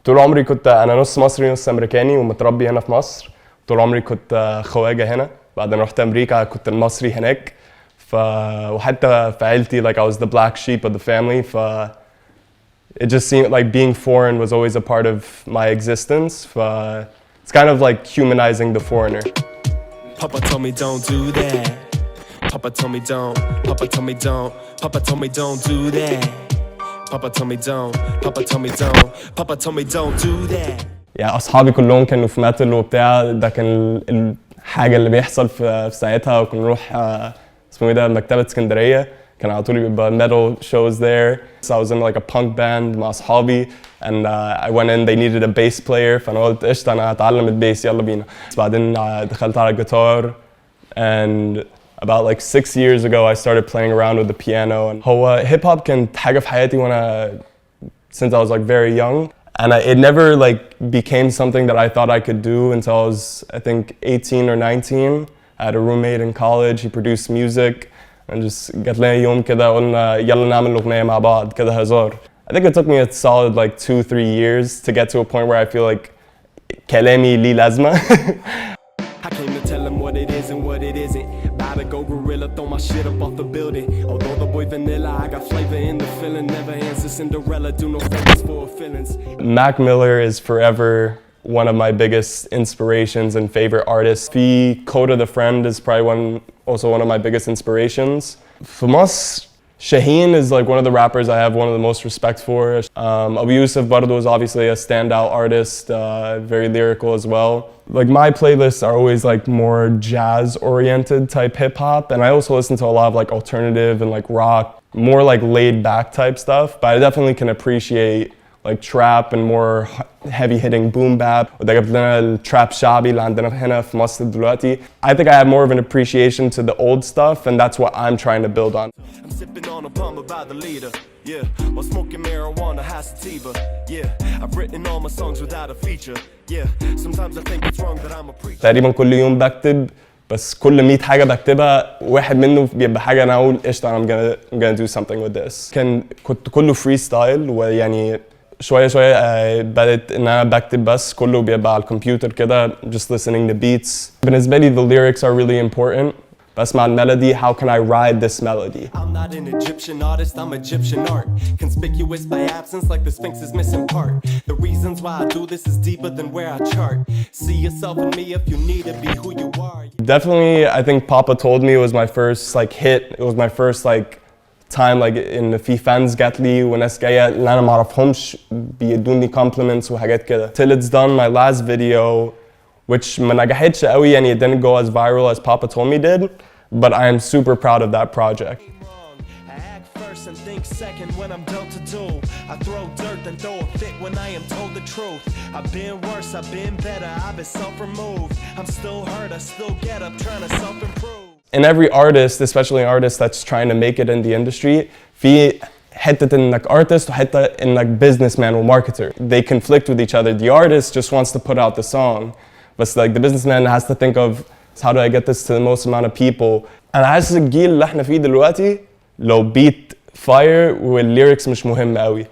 طول عمري انا نص مصري نص امريكاني ومتربي هنا في مصر. طول عمري كنت خواجه هنا، بعدين رحت امريكا كنت المصري هناك. وحتى في عيلتي like I was the black sheep of the family. It just seemed like being foreign was always a part of my existence. It's kind of like humanizing the foreigner. Papa told me don't do that. Papa told me don't. Papa told me don't. Papa told me don't do that. Papa told me don't. Papa told me don't. Papa told me don't do that. يعني اصحابي كلهم كانوا في ميتال وبتاع، ده كان الحاجه اللي بيحصل في ساعتها. وكنا نروح اسمه ايه ده مكتبه اسكندريه، كان على طول بيبقى metal shows there. So I was in like a punk band مع اصحابي and I went in, they needed a bass player فانا قلت قشطه انا هتعلم البيس يلا بينا. بس بعدين دخلت على الجيتار and about like 6 years ago I started playing around with the piano. And هو hip hop كانت حاجه في حياتي وانا since I was like very young. And it never like became something that I thought I could do until I was, I think, 18 or 19. I had a roommate in college, he produced music, and just جات لنا يوم كده قلنا يلا نعمل أغنية مع بعض كده هزار. I think it took me a solid like 2-3 years to get to a point where I feel like كلامي ليه لازمة. I came to tell him what it is and what it isn't. About to go gorilla, throw my shit up off the building. Although the boy vanilla, I got flavor in the feeling. Never answer Cinderella, do no favors for feelings. Mac Miller is forever one of my biggest inspirations and favorite artists. The Coda the Friend is probably also one of my biggest inspirations. For us, Shaheen is like one of the rappers I have one of the most respect for. Abu Yusuf Bardo is obviously a standout artist, very lyrical as well. Like my playlists are always like more jazz-oriented type hip-hop, and I also listen to a lot of like alternative and like rock, more like laid-back type stuff, but I definitely can appreciate like trap and more heavy-hitting boom bap. وده جاب لنا الtrap شعبي اللي عندنا هنا في مصر دلوقتي. I think I have more of an appreciation to the old stuff, and that's what I'm trying to build on. I'm sipping on a bummer by the leader, yeah. While smoking marijuana, high sativa, yeah. I've written all my songs without a feature, yeah. Sometimes I think it's wrong that I'm a preacher. تقريبا كل يوم بكتب، بس كل 100 حاجة بكتبها واحد منه بيبقى حاجة أنا أقول قشطة I'm gonna do something with this. كنت كله فري ستايل، ويعني شوية بدأت إن أنا بكتب بس كله بيبقى على الكمبيوتر كده just listening to beats. بالنسبة لي the lyrics are really important. بسمع الميلودي, how can I ride this melody? I'm not an Egyptian artist, I'm Egyptian art. Conspicuous by absence like the Sphinx is missing part. The reasons why I do this is deeper than where I chart. See yourself in me if you need to be who you are. Definitely, I think Papa Told Me was my first like hit. It was my first like time like in في fans جات لي وناس جاية اللي أنا ما أعرفهمش بيدوني compliments وحاجات كده. Till It's Done, my last video, which ما نجحتش قوي يعني it didn't go as viral as Papa Told Me did, but I am super proud of that project. I act first and think second when I'm dealt to do. I throw dirt then throw a fit when I am told the truth. I've been worse, I've been better, I've been self-removed. I'm still hurt, I still get up trying to self-improve. In every artist, especially an artist that's trying to make it in the industry, في حتة إنك artist وحتة إنك businessman or marketer. They conflict with each other. The artist just wants to put out the song, but like the businessman has to think of how do I get this to the most amount of people. أنا حاسس الجيل اللي إحنا فيه دلوقتي لو beat fire والlyrics مش مهم قوي.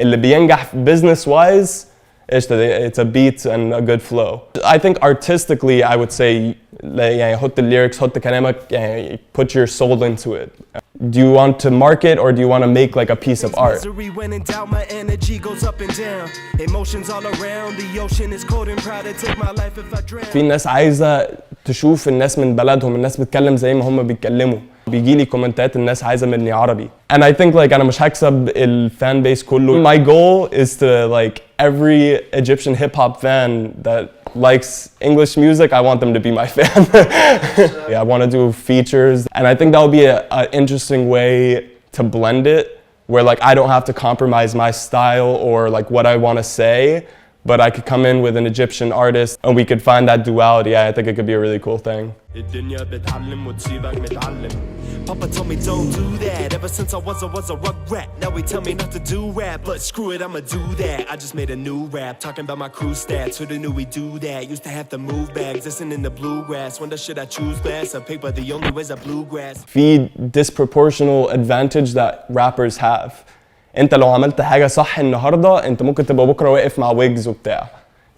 اللي بينجح business wise it's a beat and a good flow. I think artistically I would say يعني حط lyrics حط كلامك يعني put your soul into it. Do you want to market or do you want to make like a piece of art? When in doubt, my energy goes up and down. Emotions all around. The ocean is cold and proud to take my life if I drown. في ناس عايزة تشوف الناس من بلدهم، الناس بتتكلم زي ما هم بيتكلموا. بيجي لي كومنتات الناس عايزة مني عربي. And I think like أنا مش هكسب الفان بيس كله. My goal is to like every Egyptian hip hop fan that likes English music, I want them to be my fan. Yeah, I want to do features, and I think that would be an interesting way to blend it, where like I don't have to compromise my style or like what I want to say, but I could come in with an Egyptian artist and we could find that duality. I think it could be a really cool thing. Papa told me don't do that. Ever since I was a rugrat. Now he tell me not to do rap, but screw it, I'ma do that. I just made a new rap, talking about my crew stats. Who knew we do that? Used to have to move bags, listen in the bluegrass. Wonder should I choose glass or paper? The only way's a bluegrass. The disproportional advantage that rappers have انت لو عملت حاجة صح النهاردة انت ممكن تبقى بكرة واقف مع ويجز وبتاع.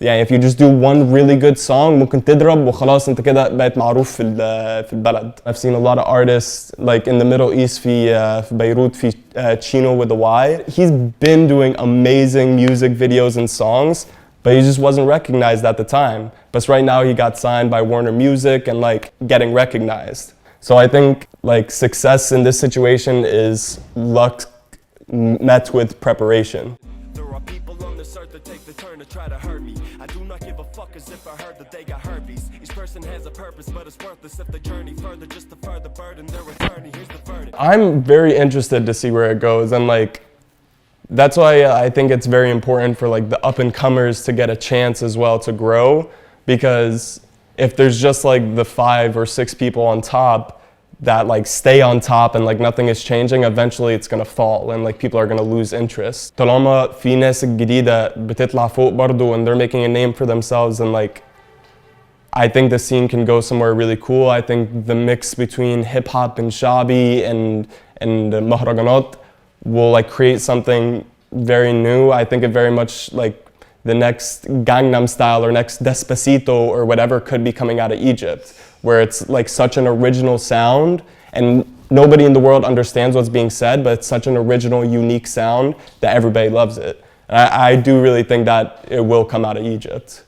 يعني if you just do one really good song ممكن تضرب وخلاص انت كده بقيت معروف في البلد. I've seen a lot of artists like in the Middle East في بيروت في Chino with a Y. He's been doing amazing music videos and songs, but he just wasn't recognized at the time. But right now he got signed by Warner Music and like getting recognized. So I think like success in this situation is luck met with preparation. There are people on this earth that take the turn to try to hurt me. I do not give a fuck as if I heard that they got herpes. Each person has a purpose, but it's worthless if they journey further just to further burden their attorney. Here's the verdict. I'm very interested to see where it goes, and like that's why I think it's very important for like the up and comers to get a chance as well to grow, because if there's just like the 5 or 6 people on top that like stay on top and like nothing is changing, eventually it's gonna fall and like people are gonna lose interest. طالما في ناس جديدة بتطلع فوق برضو and they're making a name for themselves, and like I think the scene can go somewhere really cool. I think the mix between hip hop and shabi and mahraganat will like create something very new. I think it very much like the next Gangnam Style or next Despacito or whatever could be coming out of Egypt, where it's like such an original sound and nobody in the world understands what's being said, but it's such an original, unique sound that everybody loves it. And I do really think that it will come out of Egypt.